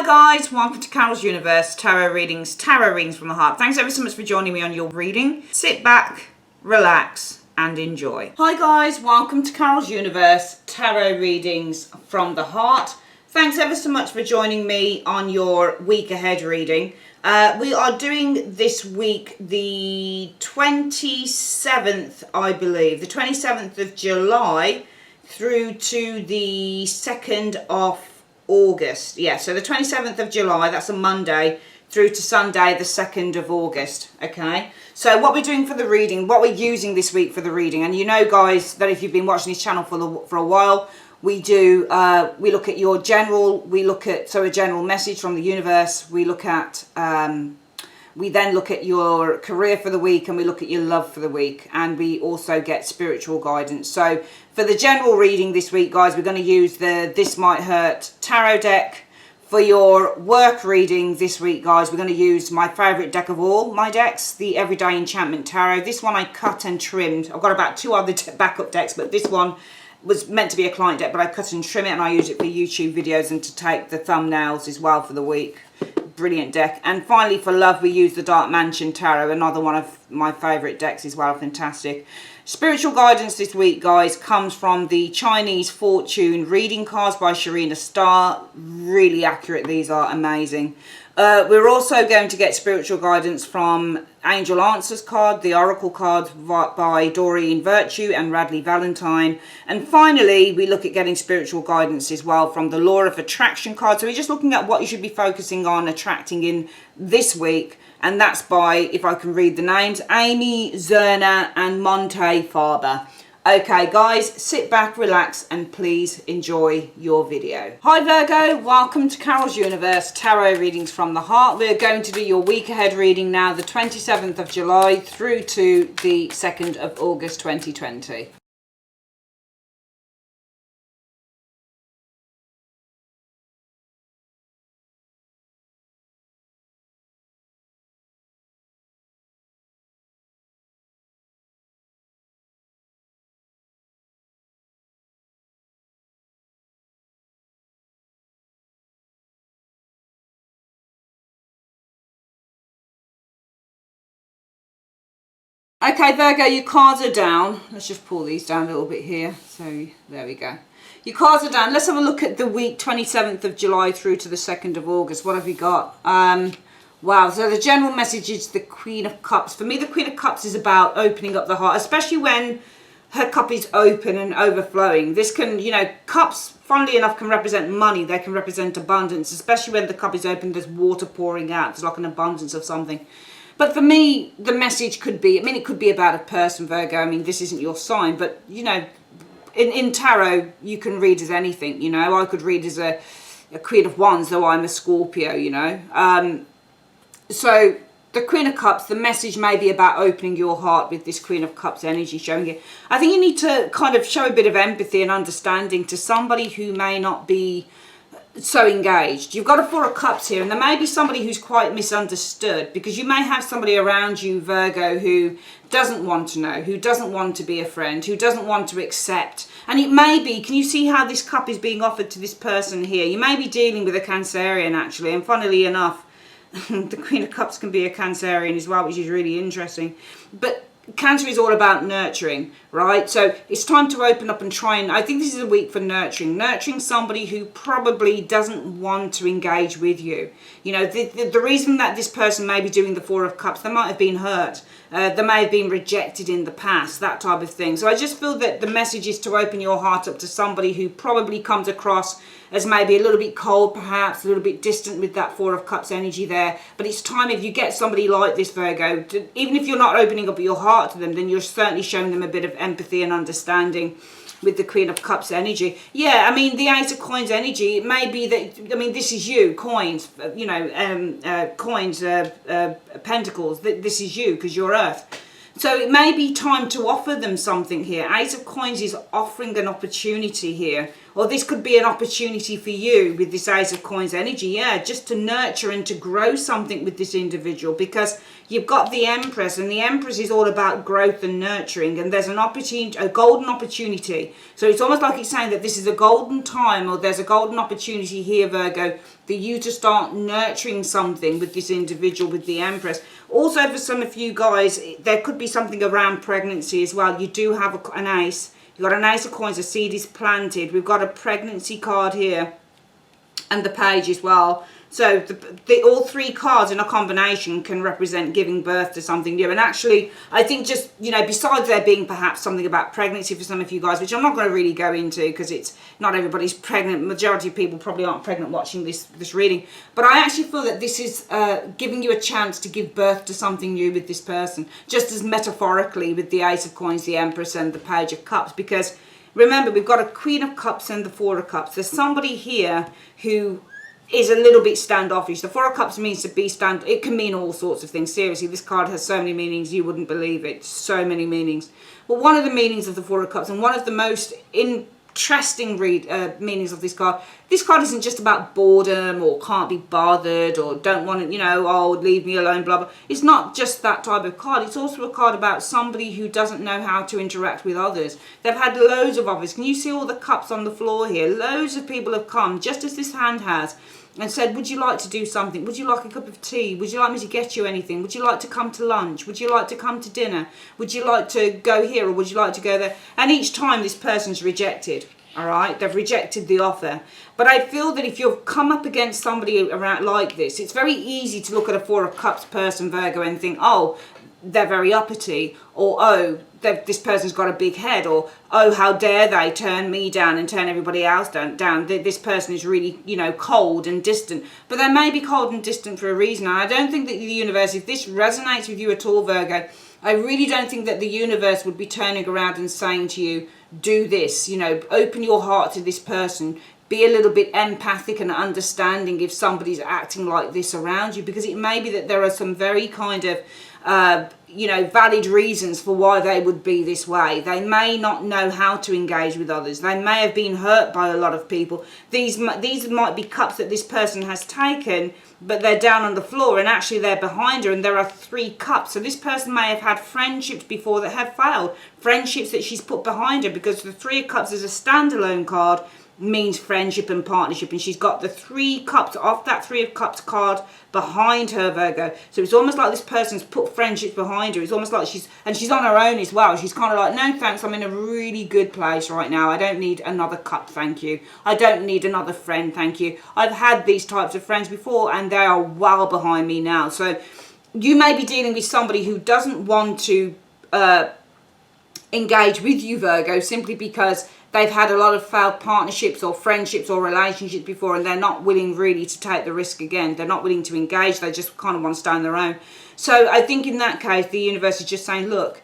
Hi guys, welcome to Carol's Universe, Tarot Readings from the Heart. Thanks ever so much for joining me on your reading. Sit back, relax and enjoy. Hi guys, welcome to Carol's Universe, Tarot Readings from the Heart. Thanks ever so much for joining me on your week ahead reading. We are doing this week the 27th, I believe, the 27th of July through to the 2nd of August. Yeah, so the 27th of July, that's a Monday, through to Sunday the 2nd of August. Okay, so what we're doing for the reading, what we're using this week for the reading, and you know guys that if you've been watching this channel for a while, we do we look at your general, we look at a general message from the universe, we look at we then look at your career for the week, and we look at your love for the week, and we also get spiritual guidance. So for the general reading this week, guys, we're going to use the This Might Hurt tarot deck. For your work reading this week, guys, we're going to use my favourite deck of all my decks, the Everyday Enchantment Tarot. This one I cut and trimmed. I've got about two other backup decks, but this one was meant to be a client deck, but I cut and trim it, and I use it for YouTube videos and to take the thumbnails as well for the week. Brilliant deck. And finally for love, we use the Dark Mansion Tarot, another one of my favourite decks as well. Fantastic. Spiritual guidance this week, guys, comes from the Chinese Fortune reading cards by Sharina Starr. Really accurate. These are amazing. We're also going to get spiritual guidance from Angel Answers card, the Oracle cards by Doreen Virtue and Radley Valentine. And finally, we look at getting spiritual guidance as well from the Law of Attraction card. So we're just looking at what you should be focusing on attracting in this week. And that's by, if I can read the names, Amy Zerner and Monte Faber. Okay guys, sit back, relax and please enjoy your video. Hi Virgo, welcome to Carol's Universe, Tarot Readings from the Heart. We're going to do your week ahead reading now, the 27th of July through to the 2nd of August 2020. Okay, Virgo, your cards are down. Let's just pull these down a little bit here. So, there we go. Your cards are down. Let's have a look at the week 27th of July through to the 2nd of August. What have we got? Wow, so the general message is the Queen of Cups. For me, the Queen of Cups is about opening up the heart, especially when her cup is open and overflowing. This can, you know, cups, funnily enough, can represent money. They can represent abundance, especially when the cup is open, there's water pouring out. There's like an abundance of something. But for me, the message could be, I mean, it could be about a person, Virgo. I mean, this isn't your sign, but, you know, in tarot, you can read as anything, you know. I could read as a Queen of Wands, though I'm a Scorpio, you know. So the Queen of Cups, the message may be about opening your heart with this Queen of Cups energy showing it. I think you need to kind of show a bit of empathy and understanding to somebody who may not be so engaged. You've got a Four of Cups here, and there may be somebody who's quite misunderstood, because you may have somebody around you, Virgo, who doesn't want to know, who doesn't want to be a friend, who doesn't want to accept. And it may be, can you see how this cup is being offered to this person here? You may be dealing with a Cancerian actually, and funnily enough, the Queen of Cups can be a Cancerian as well, which is really interesting. But Cancer is all about nurturing, right? So it's time to open up and try, and I think this is a week for nurturing somebody who probably doesn't want to engage with you. You know, the reason that this person may be doing the Four of Cups, they might have been hurt, they may have been rejected in the past, that type of thing. So I just feel that the message is to open your heart up to somebody who probably comes across as maybe a little bit cold, perhaps a little bit distant with that Four of Cups energy there. But it's time, if you get somebody like this, Virgo, even if you're not opening up your heart to them, then you're certainly showing them a bit of empathy and understanding with the Queen of Cups energy. Yeah, I mean, the Ace of Coins energy, it may be that, I mean, this is you, coins, you know, coins, pentacles, this is you because you're Earth. So it may be time to offer them something here. Ace of Coins is offering an opportunity here or this could be an opportunity for you with this Ace of Coins energy, yeah, just to nurture and to grow something with this individual, because you've got the Empress, and the Empress is all about growth and nurturing, and there's an opportunity, a golden opportunity. So it's almost like it's saying that this is a golden time, or there's a golden opportunity here, Virgo, for you to start nurturing something with this individual, with the Empress. Also, for some of you guys, there could be something around pregnancy as well. You do have an ace. You've got an Ace of Coins, a seed is planted. We've got a pregnancy card here, and the Page as well. So all three cards in a combination can represent giving birth to something new. And actually, I think just, you know, besides there being perhaps something about pregnancy for some of you guys, which I'm not going to really go into because it's not everybody's pregnant. Majority of people probably aren't pregnant watching this reading. But I actually feel that this is giving you a chance to give birth to something new with this person, just as metaphorically with the Ace of Coins, the Empress, and the Page of Cups. Because remember, we've got a Queen of Cups and the Four of Cups. There's somebody here who is a little bit standoffish. The Four of Cups means to be it can mean all sorts of things. Seriously, this card has so many meanings, you wouldn't believe it. So many meanings. Well, one of the meanings of the Four of Cups, and one of the most interesting meanings of this card isn't just about boredom or can't be bothered or don't want to, you know, oh, leave me alone, blah, blah. It's not just that type of card. It's also a card about somebody who doesn't know how to interact with others. They've had loads of offers. Can you see all the cups on the floor here? Loads of people have come, just as this hand has, and said, would you like to do something? Would you like a cup of tea? Would you like me to get you anything? Would you like to come to lunch? Would you like to come to dinner? Would you like to go here, or would you like to go there? And each time this person's rejected, all right? They've rejected the offer. But I feel that if you've come up against somebody around like this, it's very easy to look at a Four of Cups person, Virgo, and think, oh, they're very uppity, or oh, this person's got a big head, or oh, how dare they turn me down and turn everybody else down. This person is really, you know, cold and distant. But they may be cold and distant for a reason. And I don't think that the universe, if this resonates with you at all, Virgo, I really don't think that the universe would be turning around and saying to you, do this, you know, open your heart to this person. Be a little bit empathic and understanding if somebody's acting like this around you, because it may be that there are some very kind of you know, valid reasons for why they would be this way. They may not know how to engage with others. They may have been hurt by a lot of people. These might be cups that this person has taken, but they're down on the floor, and actually they're behind her, and there are three cups. So this person may have had friendships before that have failed, friendships that she's put behind her, because the Three of Cups is a standalone card, means friendship and partnership, and she's got the three cups off that Three of Cups card behind her, Virgo. So it's almost like this person's put friendships behind her. It's almost like she's on her own as well. She's kind of like, no thanks, I'm in a really good place right now. I don't need another cup, thank you. I don't need another friend, thank you. I've had these types of friends before, and they are well behind me now. So you may be dealing with somebody who doesn't want to engage with you, Virgo, simply because they've had a lot of failed partnerships or friendships or relationships before, and they're not willing really to take the risk again. They're not willing to engage. They just kind of want to stay on their own. So I think in that case, the universe is just saying, look,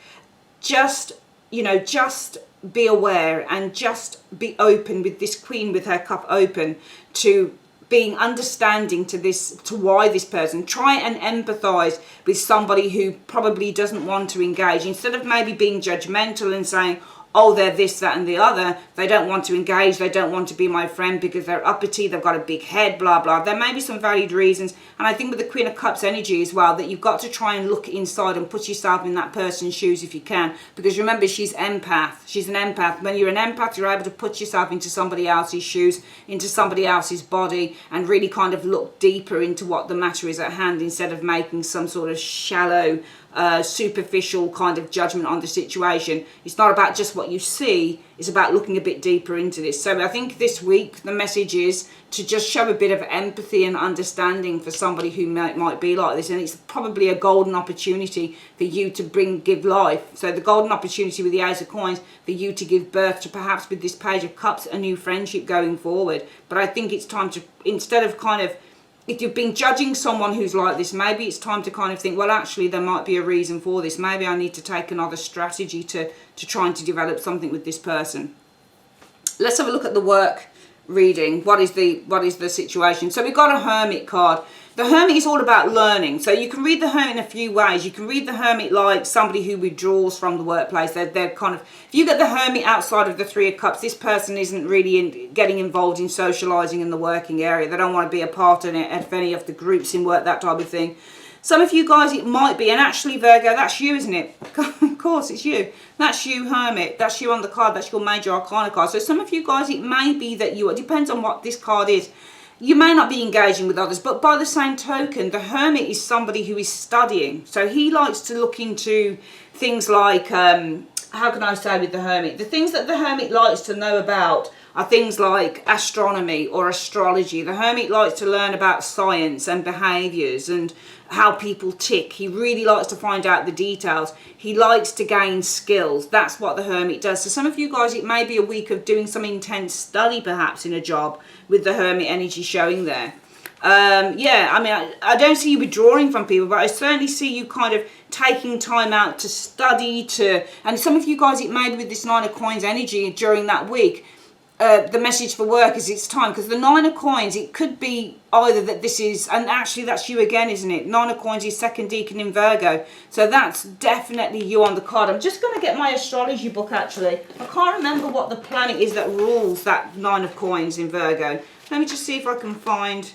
just, you know, just be aware and just be open with this Queen with her cup open to being understanding to this, to why this person. Try and empathize with somebody who probably doesn't want to engage, instead of maybe being judgmental and saying, oh, they're this, that, and the other. They don't want to engage. They don't want to be my friend because they're uppity. They've got a big head, blah, blah. There may be some valid reasons. And I think with the Queen of Cups energy as well, that you've got to try and look inside and put yourself in that person's shoes if you can. Because remember, she's empath. She's an empath. When you're an empath, you're able to put yourself into somebody else's shoes, into somebody else's body, and really kind of look deeper into what the matter is at hand, instead of making some sort of shallow, superficial kind of judgment on the situation. It's not about just what you see, it's about looking a bit deeper into this. So I think this week the message is to just show a bit of empathy and understanding for somebody who might be like this, and it's probably a golden opportunity for you to give life. So the golden opportunity with the Ace of Coins for you to give birth to, perhaps with this Page of Cups, a new friendship going forward. But I think it's time to, instead of kind of, if you've been judging someone who's like this, maybe it's time to kind of think, well, actually, there might be a reason for this. Maybe I need to take another strategy to trying to develop something with this person. Let's have a look at the work reading. What is the situation? So we've got a Hermit card. The Hermit is all about learning. So you can read the Hermit in a few ways. You can read the Hermit like somebody who withdraws from the workplace. They're kind of, if you get the Hermit outside of the Three of Cups, this person isn't really getting involved in socialising in the working area. They don't want to be a part of it, of any of the groups in work, that type of thing. Some of you guys, it might be, and actually, Virgo, that's you, isn't it? Of course, it's you. That's you, Hermit. That's you on the card. That's your Major Arcana card. So some of you guys, it may be that you, it depends on what this card is. You may not be engaging with others, but by the same token, the Hermit is somebody who is studying. So he likes to look into things like, how can I say with the Hermit? The things that the Hermit likes to know about are things like astronomy or astrology. The Hermit likes to learn about science and behaviours and how people tick. He really likes to find out the details. He likes to gain skills. That's what the Hermit does. So some of you guys, it may be a week of doing some intense study perhaps in a job with the Hermit energy showing there. Yeah, I mean, I don't see you withdrawing from people, but I certainly see you kind of taking time out to study, and some of you guys, it may be with this Nine of Coins energy during that week, the message for work is it's time, because the Nine of Coins, it could be either that this is, and actually that's you again, isn't it? Nine of Coins is second decan in Virgo, so that's definitely you on the card. I'm just going to get my astrology book actually. I can't remember what the planet is that rules that Nine of Coins in Virgo. Let me just see if I can find,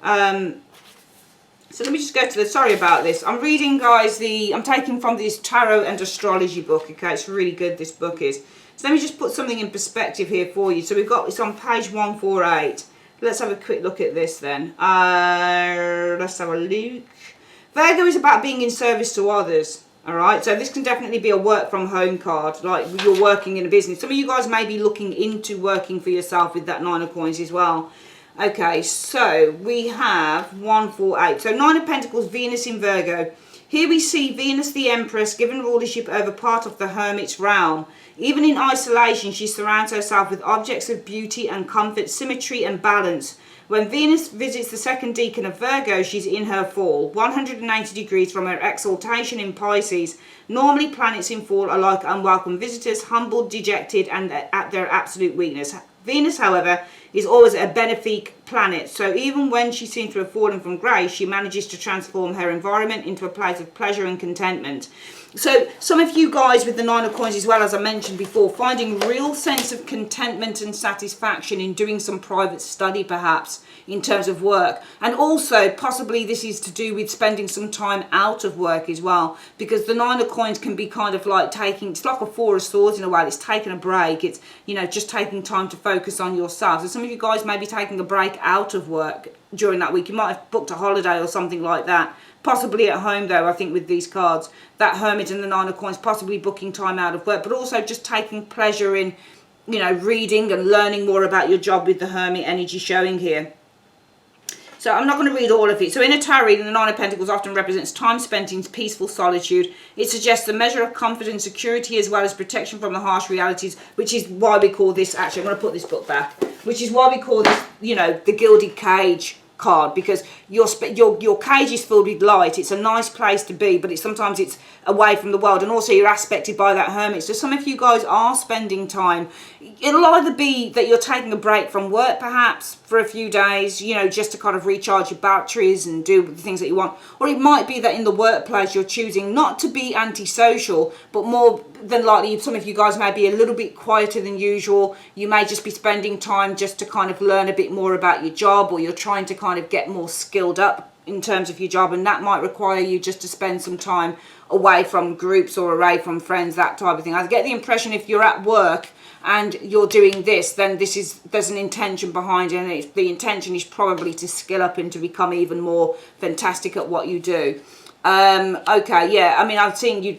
so let me just go to the, sorry about this. I'm reading, guys, I'm taking from this tarot and astrology book, okay? It's really good, this book is. So let me just put something in perspective here for you. So we've got, it's on page 148. Let's have a quick look at this then. Let's have a look. Virgo is about being in service to others. All right, so this can definitely be a work from home card, like you're working in a business. Some of you guys may be looking into working for yourself with that Nine of Coins as well. Okay, so we have 148. So Nine of Pentacles, Venus in Virgo. Here we see Venus the Empress given rulership over part of the Hermit's realm. Even in isolation, she surrounds herself with objects of beauty and comfort, symmetry and balance. When Venus visits the second decan of Virgo, she's in her fall, 180 degrees from her exaltation in Pisces. Normally, planets in fall are like unwelcome visitors, humbled, dejected, and at their absolute weakness. Venus, however, is always a benefic planet, so even when she seems to have fallen from grace, she manages to transform her environment into a place of pleasure and contentment. So some of you guys with the Nine of Coins as well, as I mentioned before, finding real sense of contentment and satisfaction in doing some private study perhaps in terms of work. And also possibly this is to do with spending some time out of work as well, because the Nine of Coins can be kind of like it's like a Four of Swords in a way. It's taking a break. It's, you know, just taking time to focus on yourself. So some of you guys may be taking a break out of work during that week. You might have booked a holiday or something like that. Possibly at home though, I think with these cards. That Hermit and the Nine of Coins, possibly booking time out of work, but also just taking pleasure in, you know, reading and learning more about your job with the Hermit energy showing here. So I'm not going to read all of it. So in a tarot reading, the Nine of Pentacles often represents time spent in peaceful solitude. It suggests a measure of comfort and security as well as protection from the harsh realities, which is why we call this, actually I'm going to put this book back, which is why we call this, you know, the Gilded Cage card, because your cage is filled with light. It's a nice place to be, but sometimes it's away from the world, and also you're aspected by that Hermit. So some of you guys are spending time. It'll either be that you're taking a break from work perhaps for a few days, you know, just to kind of recharge your batteries and do the things that you want, or it might be that in the workplace you're choosing not to be antisocial, but more than likely some of you guys may be a little bit quieter than usual. You may just be spending time just to kind of learn a bit more about your job, or you're trying to kind of get more skilled up in terms of your job, and that might require you just to spend some time away from groups or away from friends, that type of thing. I get the impression if you're at work and you're doing this, then there's an intention behind it, and the intention is probably to skill up and to become even more fantastic at what you do. Okay, yeah, I mean, I've seen you,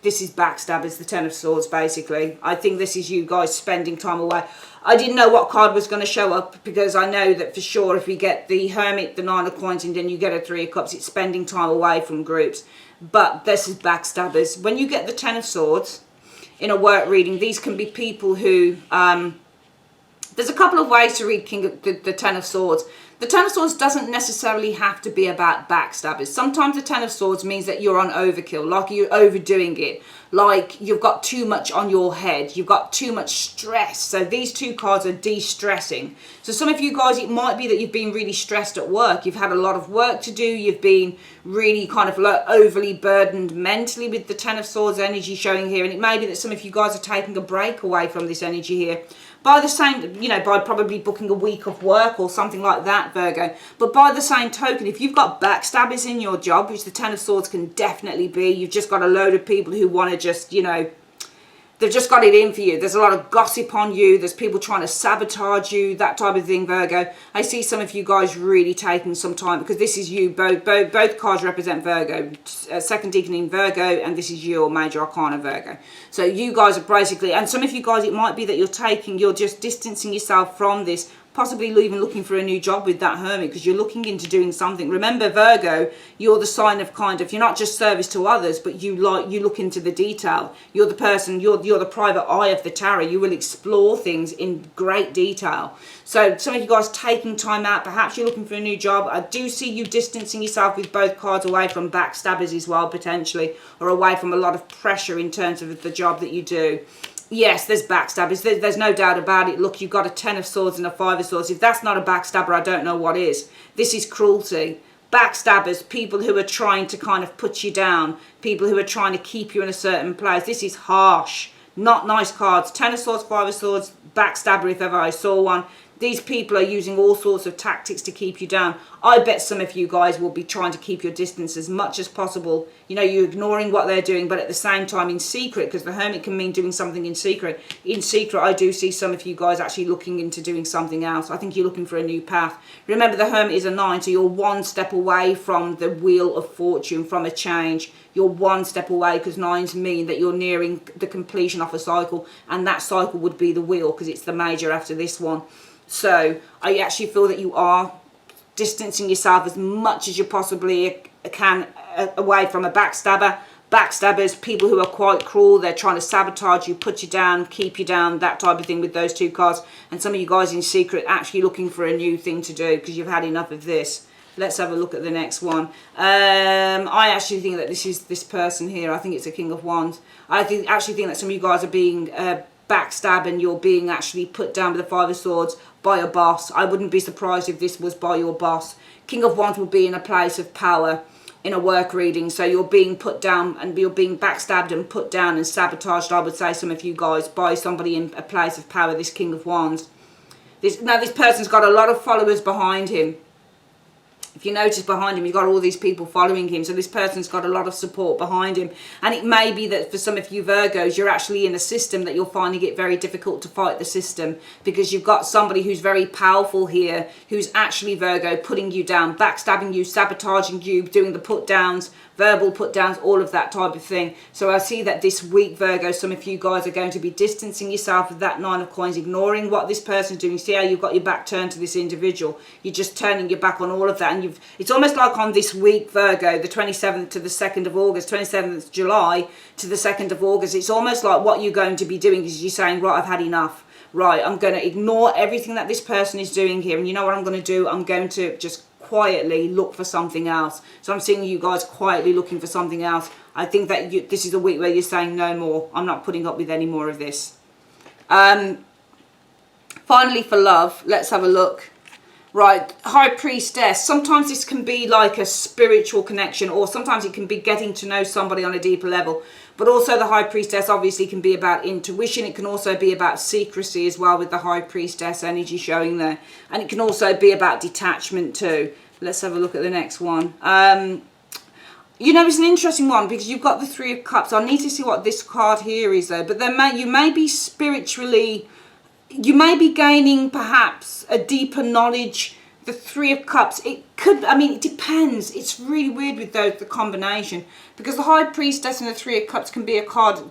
this is backstabbers, the Ten of Swords, basically. I think this is you guys spending time away. I didn't know what card was going to show up, because I know that for sure if we get the Hermit, the Nine of Coins, and then you get a Three of Cups, it's spending time away from groups. But this is backstabbers. When you get the Ten of Swords in a work reading, these can be people who, there's a couple of ways to read the Ten of Swords. The Ten of Swords doesn't necessarily have to be about backstabbers. Sometimes the Ten of Swords means that you're on overkill, like you're overdoing it. like you've got too much on your head, you've got too much stress. So these two cards are de-stressing. So some of you guys, it might be that you've been really stressed at work, you've had a lot of work to do, you've been really kind of like overly burdened mentally with the Ten of Swords energy showing here, and it may be that some of you guys are taking a break away from this energy here. By the same, you know, by probably booking a week of work or something like that, Virgo. But by the same token, if you've got backstabbers in your job, which the Ten of Swords can definitely be, you've just got a load of people who want to just, you know, they've just got it in for you. There's a lot of gossip on you. There's people trying to sabotage you, that type of thing, Virgo. I see some of you guys really taking some time, because this is you. Both cards represent Virgo. Second Deacon in Virgo, and this is your Major Arcana Virgo. So you guys are basically, and some of you guys, it might be that you're just distancing yourself from this, possibly even looking for a new job with that Hermit, because you're looking into doing something. Remember, Virgo, you're the sign of kind of, you're not just service to others, but you look into the detail. You're the person, you're the private eye of the tarot. You will explore things in great detail. So some of you guys taking time out, perhaps you're looking for a new job. I do see you distancing yourself with both cards away from backstabbers as well, potentially, or away from a lot of pressure in terms of the job that you do. Yes, there's backstabbers. There's no doubt about it. Look, you've got a Ten of Swords and a Five of Swords. If that's not a backstabber, I don't know what is. This is cruelty. Backstabbers, people who are trying to kind of put you down, people who are trying to keep you in a certain place. This is harsh. Not nice cards. Ten of Swords, Five of Swords, backstabber if ever I saw one. These people are using all sorts of tactics to keep you down. I bet some of you guys will be trying to keep your distance as much as possible. You know, you're ignoring what they're doing, but at the same time in secret, because the Hermit can mean doing something in secret. In secret, I do see some of you guys actually looking into doing something else. I think you're looking for a new path. Remember, the Hermit is a 9, so you're one step away from the Wheel of Fortune, from a change. You're one step away, because 9s mean that you're nearing the completion of a cycle, and that cycle would be the Wheel, because it's the major after this one. So I actually feel that you are distancing yourself as much as you possibly can away from a backstabber. Backstabbers, people who are quite cruel, they're trying to sabotage you, put you down, keep you down, that type of thing with those two cards. And some of you guys in secret actually looking for a new thing to do because you've had enough of this. Let's have a look at the next one. I actually think that this is this person here. I think it's a King of Wands. I actually think that some of you guys are being backstabbed, and you're being actually put down with the Five of Swords by a boss. I wouldn't be surprised if this was by your boss. King of Wands would be in a place of power in a work reading, so you're being put down and you're being backstabbed and put down and sabotaged, I would say, some of you guys, by somebody in a place of power, this King of Wands. Now this person's got a lot of followers behind him. If you notice behind him, you've got all these people following him. So this person's got a lot of support behind him. And it may be that for some of you Virgos, you're actually in a system that you're finding it very difficult to fight the system. Because you've got somebody who's very powerful here, who's actually, Virgo, putting you down, backstabbing you, sabotaging you, doing the put downs, verbal put downs, all of that type of thing. So I see that this week, Virgo, some of you guys are going to be distancing yourself with that Nine of Coins, ignoring what this person's doing. See how you've got your back turned to this individual. You're just turning your back on all of that. And it's almost like on this week, Virgo, the 27th to the 2nd of August, 27th July to the 2nd of August, it's almost like what you're going to be doing is you're saying, right, I've had enough. Right, I'm going to ignore everything that this person is doing here. And you know what I'm going to do? I'm going to just quietly look for something else. So I'm seeing you guys quietly looking for something else. I think that this is a week where you're saying no more. I'm not putting up with any more of this. Finally, for love, let's have a look. Right, High Priestess. Sometimes this can be like a spiritual connection, or sometimes it can be getting to know somebody on a deeper level. But also the High Priestess obviously can be about intuition. It can also be about secrecy as well, with the High Priestess energy showing there. And it can also be about detachment too. Let's have a look at the next one. You know, it's an interesting one because you've got the Three of Cups. I need to see what this card here is though. But you may be spiritually... You may be gaining perhaps a deeper knowledge. The Three of Cups, it could, I mean, it depends. It's really weird with the combination, because the High Priestess and the Three of Cups can be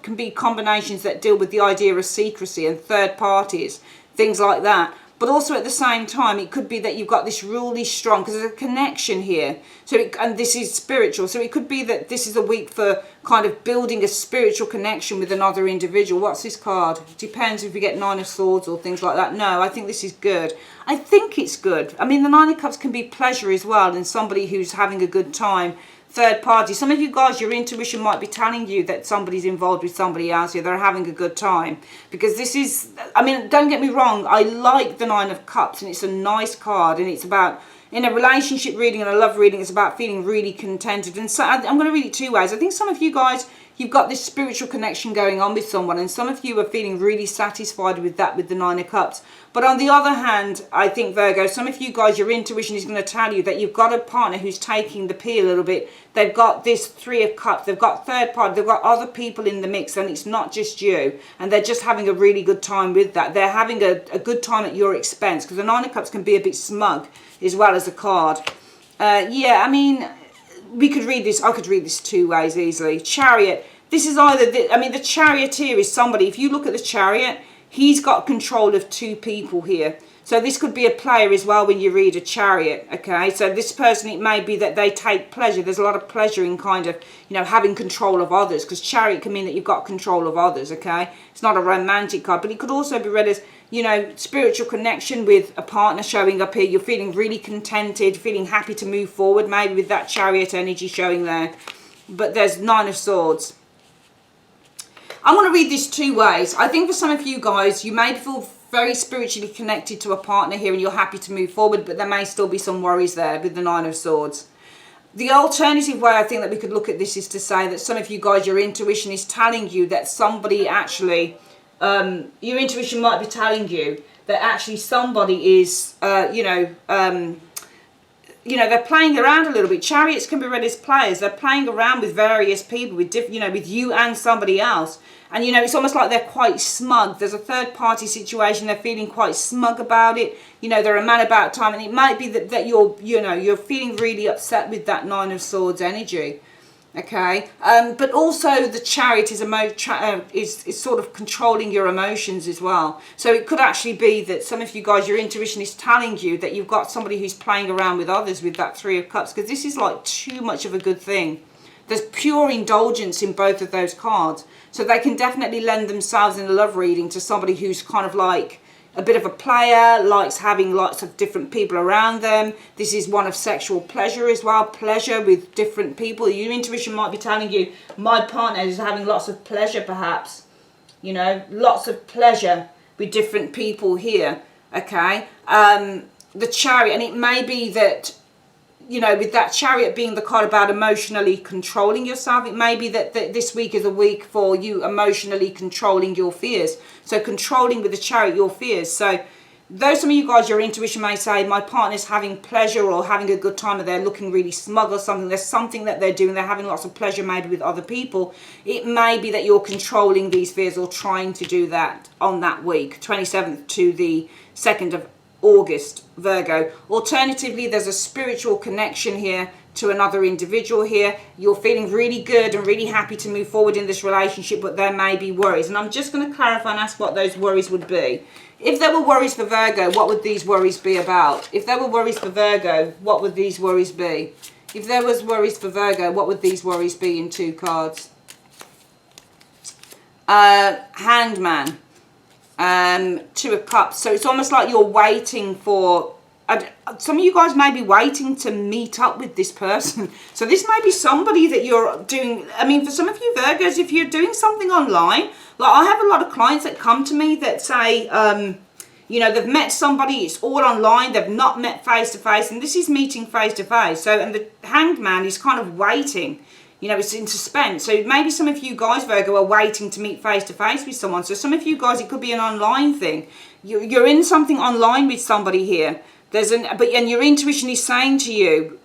can be combinations that deal with the idea of secrecy and third parties, things like that. But also at the same time, it could be that you've got this really strong, because there's a connection here. So, and this is spiritual. So it could be that this is a week for kind of building a spiritual connection with another individual. What's this card? It depends if you get Nine of Swords or things like that. No, I think this is good. I think it's good. I mean, the Nine of Cups can be pleasure as well, and somebody who's having a good time. third party. Some of you guys, your intuition might be telling you that somebody's involved with somebody else here. They're having a good time. Because this is, I mean, don't get me wrong, I like the Nine of Cups, and it's a nice card, and it's about, in a relationship reading and a love reading, it's about feeling really contented. And so I'm going to read it two ways. I think some of you guys, you've got this spiritual connection going on with someone, and some of you are feeling really satisfied with that, with the Nine of Cups. But on the other hand, I think, Virgo, some of you guys, your intuition is going to tell you that you've got a partner who's taking the pee a little bit. They've got this Three of Cups, they've got third party, they've got other people in the mix, and it's not just you. And they're just having a really good time with that. They're having a good time at your expense, because the Nine of Cups can be a bit smug as well as a card. Yeah, I mean, we could read this, I could read this two ways easily. Chariot, this is either, the charioteer is somebody, if you look at the Chariot, he's got control of two people here. So this could be a player as well when you read a Chariot, okay? So this person, it may be that they take pleasure. There's a lot of pleasure in kind of, having control of others, because Chariot can mean that you've got control of others, okay? It's not a romantic card, but it could also be read as, spiritual connection with a partner showing up here. You're feeling really contented, feeling happy to move forward, maybe with that Chariot energy showing there. But there's Nine of Swords. I'm going to read this two ways. I think for some of you guys, you may feel very spiritually connected to a partner here and you're happy to move forward, but there may still be some worries there with the Nine of Swords. The alternative way I think that we could look at this is to say that some of you guys, your intuition is telling you that somebody actually, your intuition might be telling you that actually somebody is, they're playing around a little bit. Chariots can be read as players. They're playing around with various people, with with you and somebody else. And, it's almost like they're quite smug. There's a third party situation. They're feeling quite smug about it. They're a man about time. And it might be that you're feeling really upset with that Nine of Swords energy. Okay. But also the Chariot is sort of controlling your emotions as well. So it could actually be that some of you guys, your intuition is telling you that you've got somebody who's playing around with others with that Three of Cups. Because this is like too much of a good thing. There's pure indulgence in both of those cards. So they can definitely lend themselves in a love reading to somebody who's kind of like a bit of a player, likes having lots of different people around them. This is one of sexual pleasure as well, pleasure with different people. Your intuition might be telling you, my partner is having lots of pleasure perhaps. Lots of pleasure with different people here, okay? The Chariot, and it may be that, with that Chariot being the card about emotionally controlling yourself, it may be that this week is a week for you emotionally controlling your fears. So controlling with the Chariot your fears. So though some of you guys, your intuition may say, my partner's having pleasure or having a good time, or they're looking really smug or something, there's something that they're doing, they're having lots of pleasure maybe with other people. It may be that you're controlling these fears or trying to do that on that week, 27th to the 2nd of August, Virgo. Alternatively, there's a spiritual connection here to another individual here. You're feeling really good and really happy to move forward in this relationship, but there may be worries. And I'm just going to clarify and ask what those worries would be. If there were worries for Virgo, what would these worries be about? If there were worries for Virgo, what would these worries be? If there was worries for Virgo, what would these worries be in two cards? Hanged Man. Two of Cups. So it's almost like you're waiting for, some of you guys may be waiting to meet up with this person. So this may be somebody that you're doing, for some of you Virgos, if you're doing something online, like I have a lot of clients that come to me that say, they've met somebody, it's all online, they've not met face to face, and this is meeting face to face. So, and the Hanged Man is kind of waiting. It's in suspense. So maybe some of you guys, Virgo, are waiting to meet face to face with someone. So some of you guys, it could be an online thing. You're in something online with somebody here. And your intuition is saying to you,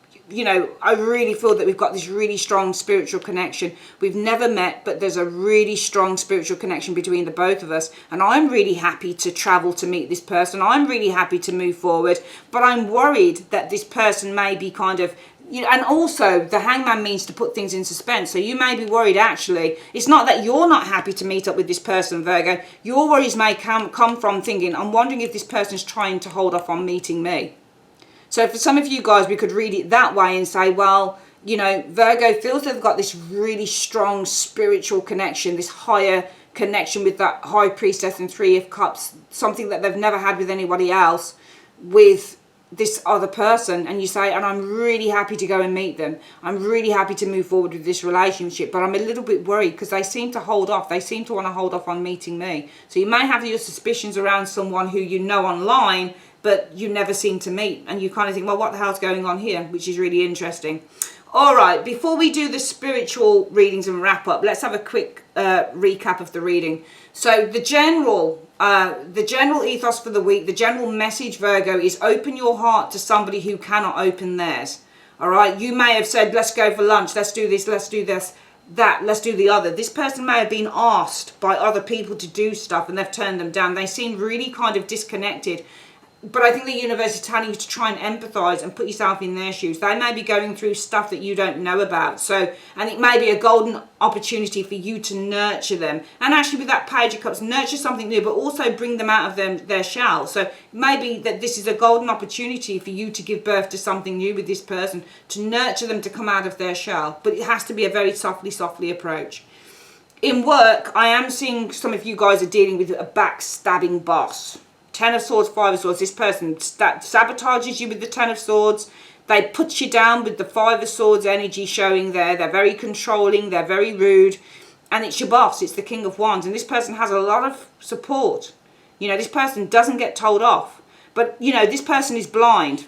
I really feel that we've got this really strong spiritual connection. We've never met, but there's a really strong spiritual connection between the both of us. And I'm really happy to travel to meet this person. I'm really happy to move forward. But I'm worried that this person may be kind of, and also the Hangman means to put things in suspense. So you may be worried actually. It's not that you're not happy to meet up with this person, Virgo. Your worries may come from thinking, I'm wondering if this person's trying to hold off on meeting me. So for some of you guys, we could read it that way and say, well, Virgo feels they've got this really strong spiritual connection, this higher connection with that High Priestess and Three of Cups, something that they've never had with anybody else, with this other person, and you say, and I'm really happy to go and meet them. I'm really happy to move forward with this relationship, but I'm a little bit worried because they seem to hold off. They seem to want to hold off on meeting me. So you may have your suspicions around someone who you know online, but you never seem to meet. And you kind of think, well, what the hell's going on here? Which is really interesting. All right, before we do the spiritual readings and wrap up, let's have a quick recap of the reading. So the general ethos for the week, the general message, Virgo, is open your heart to somebody who cannot open theirs. All right, you may have said, let's go for lunch, let's do this, let's do this, that, let's do the other. This person may have been asked by other people to do stuff and they've turned them down. They seem really kind of disconnected. But I think the universe is telling you to try and empathise and put yourself in their shoes. They may be going through stuff that you don't know about. So, and it may be a golden opportunity for you to nurture them. And actually with that Page of Cups, nurture something new, but also bring them out of their shell. So it may be that this is a golden opportunity for you to give birth to something new with this person, to nurture them to come out of their shell. But it has to be a very softly approach. In work, I am seeing some of you guys are dealing with a backstabbing boss. Ten of Swords, Five of Swords. This person sabotages you with the Ten of Swords. They put you down with the Five of Swords energy showing there. They're very controlling. They're very rude. And it's your boss. It's the King of Wands. And this person has a lot of support. You know, this person doesn't get told off. But, you know, this person is blind.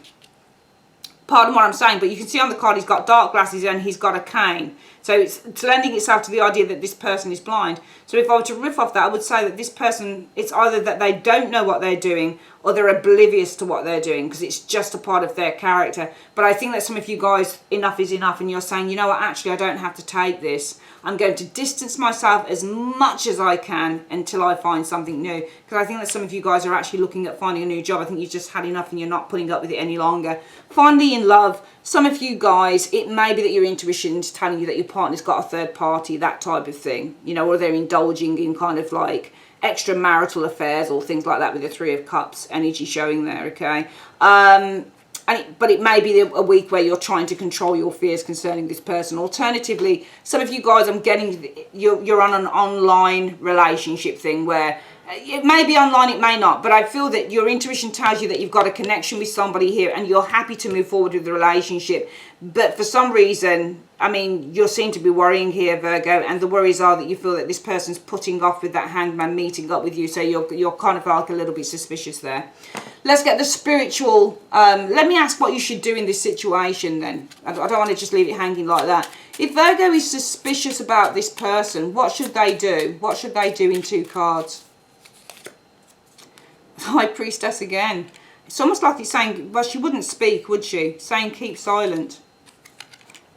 Pardon what I'm saying, but you can see on the card he's got dark glasses and he's got a cane. So it's lending itself to the idea that this person is blind. So if I were to riff off that, I would say that this person, it's either that they don't know what they're doing or they're oblivious to what they're doing because it's just a part of their character. But I think that some of you guys, enough is enough, and you're saying, you know what, actually I don't have to take this. I'm going to distance myself as much as I can until I find something new. Because I think that some of you guys are actually looking at finding a new job. I think you've just had enough and you're not putting up with it any longer. Finally, in love, some of you guys, it may be that your intuition is telling you that your partner's got a third party, that type of thing. You know, or they're indulging in kind of like extramarital affairs or things like that with the Three of Cups energy showing there, okay? But it may be a week where you're trying to control your fears concerning this person. Alternatively, some of you guys, I'm getting, you're on an online relationship thing where it may be online, it may not, but I feel that your intuition tells you that you've got a connection with somebody here and you're happy to move forward with the relationship. But for some reason, I mean, you seem to be worrying here, Virgo, and the worries are that you feel that this person's putting off with that Hangman meeting up with you, so you're kind of like a little bit suspicious there. Let's get the spiritual, let me ask what you should do in this situation then. I don't want to just leave it hanging like that. If Virgo is suspicious about this person, what should they do? What should they do in two cards? High Priestess again. It's almost like it's saying, well, she wouldn't speak, would she? Saying keep silent.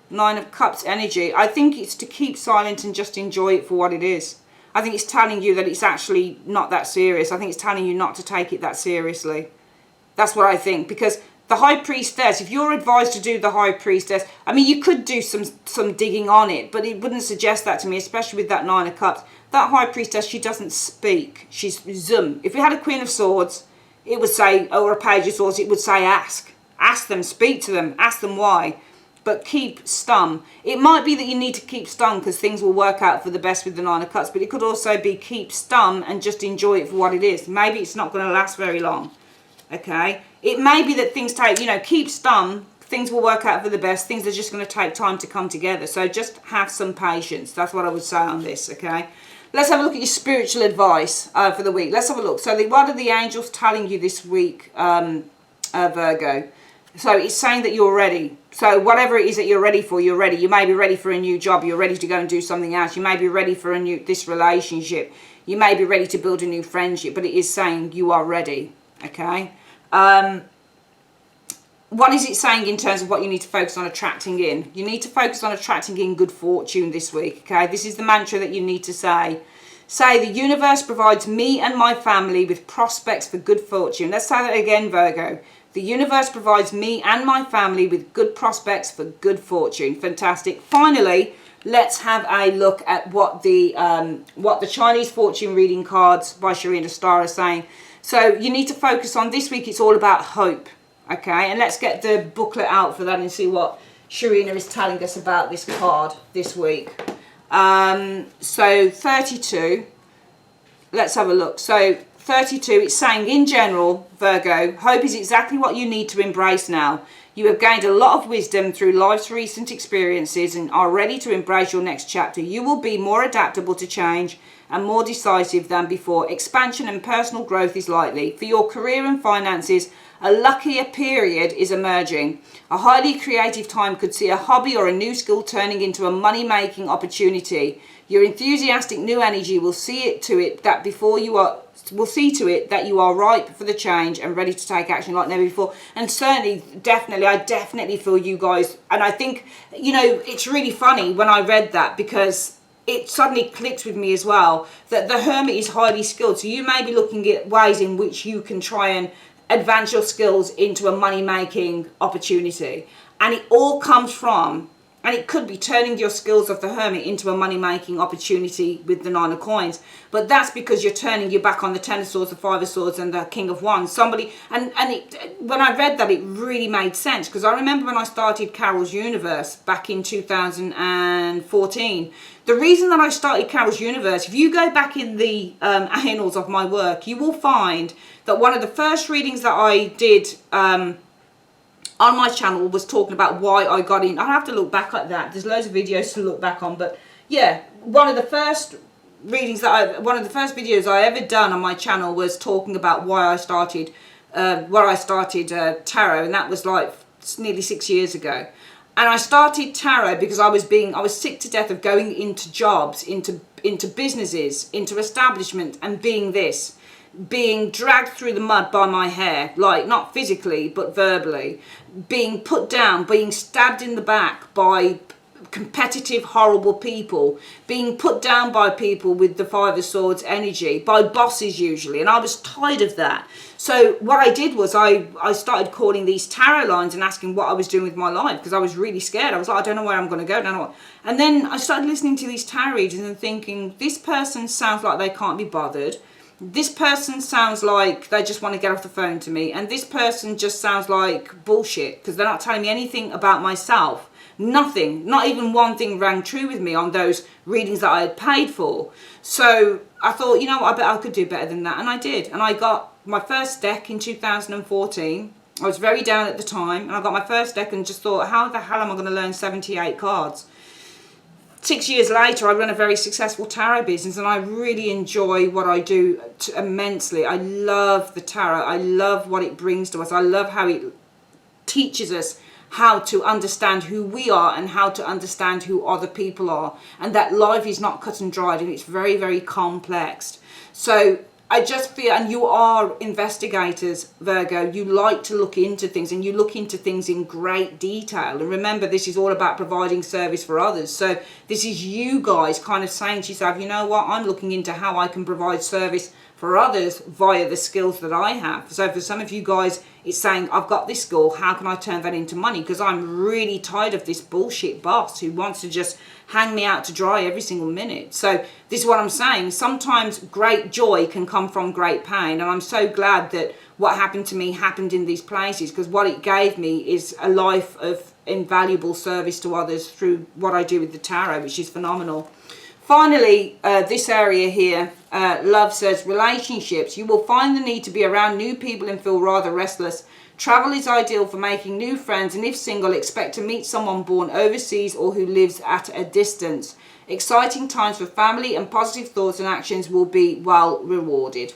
Nine of Cups energy. I think it's to keep silent and just enjoy it for what it is. I think it's telling you that it's actually not that serious. I think it's telling you not to take it that seriously. That's what I think. Because the High Priestess, if you're advised to do the High Priestess, I mean, you could do some digging on it, but it wouldn't suggest that to me, especially with that Nine of Cups. That High Priestess, she doesn't speak. She's zoom. If we had a Queen of Swords, it would say, or a Page of Swords, it would say ask. Ask them, speak to them, ask them why. But keep stum. It might be that you need to keep stum because things will work out for the best with the Nine of Cups, but it could also be keep stum and just enjoy it for what it is. Maybe it's not going to last very long. Okay? It may be that things take, you know, keep stum, things will work out for the best, things are just going to take time to come together. So just have some patience. That's what I would say on this, okay? Let's have a look at your spiritual advice for the week. Let's have a look. So what are the angels telling you this week, Virgo? So it's saying that you're ready. So whatever it is that you're ready for, you're ready. You may be ready for a new job. You're ready to go and do something else. You may be ready for this relationship. You may be ready to build a new friendship. But it is saying you are ready, okay? What is it saying in terms of what you need to focus on attracting in? You need to focus on attracting in good fortune this week, okay? This is the mantra that you need to say. Say, the universe provides me and my family with prospects for good fortune. Let's say that again, Virgo. The universe provides me and my family with good prospects for good fortune. Fantastic. Finally, let's have a look at what the Chinese fortune reading cards by Sharina Star are saying. So you need to focus on this week. It's all about hope. Okay, and let's get the booklet out for that and see what Sharina is telling us about this card this week. So 32, let's have a look. So 32, it's saying, in general, Virgo, hope is exactly what you need to embrace now. You have gained a lot of wisdom through life's recent experiences and are ready to embrace your next chapter. You will be more adaptable to change and more decisive than before. Expansion and personal growth is likely. For your career and finances, a luckier period is emerging. A highly creative time could see a hobby or a new skill turning into a money-making opportunity. Your enthusiastic new energy will see to it that you are ripe for the change and ready to take action like never before. And certainly, I definitely feel you guys. And I think, you know, it's really funny when I read that, because it suddenly clicks with me as well that the Hermit is highly skilled. So you may be looking at ways in which you can try and advance your skills into a money-making opportunity. And it all comes from, and it could be turning your skills of the Hermit into a money-making opportunity with the Nine of Coins. But that's because you're turning your back on the Ten of Swords, the Five of Swords, and the King of Wands. When I read that, it really made sense. Because I remember when I started Carol's Universe back in 2014, the reason that I started Carol's Universe, if you go back in the annals of my work, you will find that one of the first readings that I did on my channel was talking about why I got in. I have to look back at that. There's loads of videos to look back on, but yeah, one of the first videos I ever done on my channel was talking about why I started tarot, and that was like nearly 6 years ago. And I started tarot because I was sick to death of going into jobs, into businesses, into establishment, and being dragged through the mud by my hair, like not physically but verbally, being put down, being stabbed in the back by competitive, horrible people, being put down by people with the Five of Swords energy, by bosses usually, and I was tired of that. So what I did was I started calling these tarot lines and asking what I was doing with my life, because I was really scared. I was like, I don't know where I'm going to go. I don't know what. And then I started listening to these tarot readings and thinking, this person sounds like they can't be bothered. This person sounds like they just want to get off the phone to me. And this person just sounds like bullshit, because they're not telling me anything about myself. Nothing, not even one thing rang true with me on those readings that I had paid for. So I thought, you know what, I bet I could do better than that. And I did. And I got my first deck in 2014. I was very down at the time. And I got my first deck and just thought, how the hell am I going to learn 78 cards? 6 years later, I run a very successful tarot business, and I really enjoy what I do immensely. I love the tarot. I love what it brings to us. I love how it teaches us how to understand who we are and how to understand who other people are, and that life is not cut and dried, and it's very, very complex. So I just feel, and you are investigators, Virgo, you like to look into things, and you look into things in great detail. And remember, this is all about providing service for others. So this is you guys kind of saying to yourself, you know what, I'm looking into how I can provide service for others via the skills that I have. So for some of you guys, it's saying, I've got this skill, how can I turn that into money? Because I'm really tired of this bullshit boss who wants to just hang me out to dry every single minute. So this is what I'm saying. Sometimes great joy can come from great pain. And I'm so glad that what happened to me happened in these places, because what it gave me is a life of invaluable service to others through what I do with the tarot, which is phenomenal. Finally, this area here, love says, relationships. You will find the need to be around new people and feel rather restless. Travel is ideal for making new friends, and if single, expect to meet someone born overseas or who lives at a distance. Exciting times for family, and positive thoughts and actions will be well rewarded.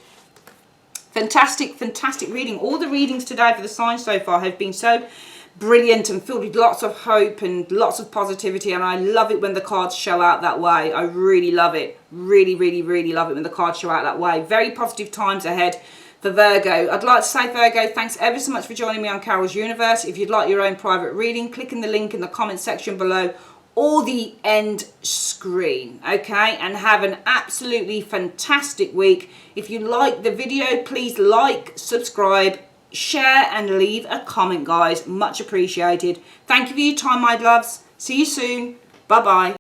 Fantastic, fantastic reading. All the readings today for the signs so far have been so brilliant and filled with lots of hope and lots of positivity, and I love it when the cards show out that way. I really love it. Really, really, really love it when the cards show out that way. Very positive times ahead for Virgo. I'd like to say, Virgo, thanks ever so much for joining me on Carol's Universe. If you'd like your own private reading, click in the link in the comment section below or the end screen, okay? And have an absolutely fantastic week. If you like the video, please like, subscribe, share and leave a comment, guys. Much appreciated. Thank you for your time, my loves. See you soon. Bye bye.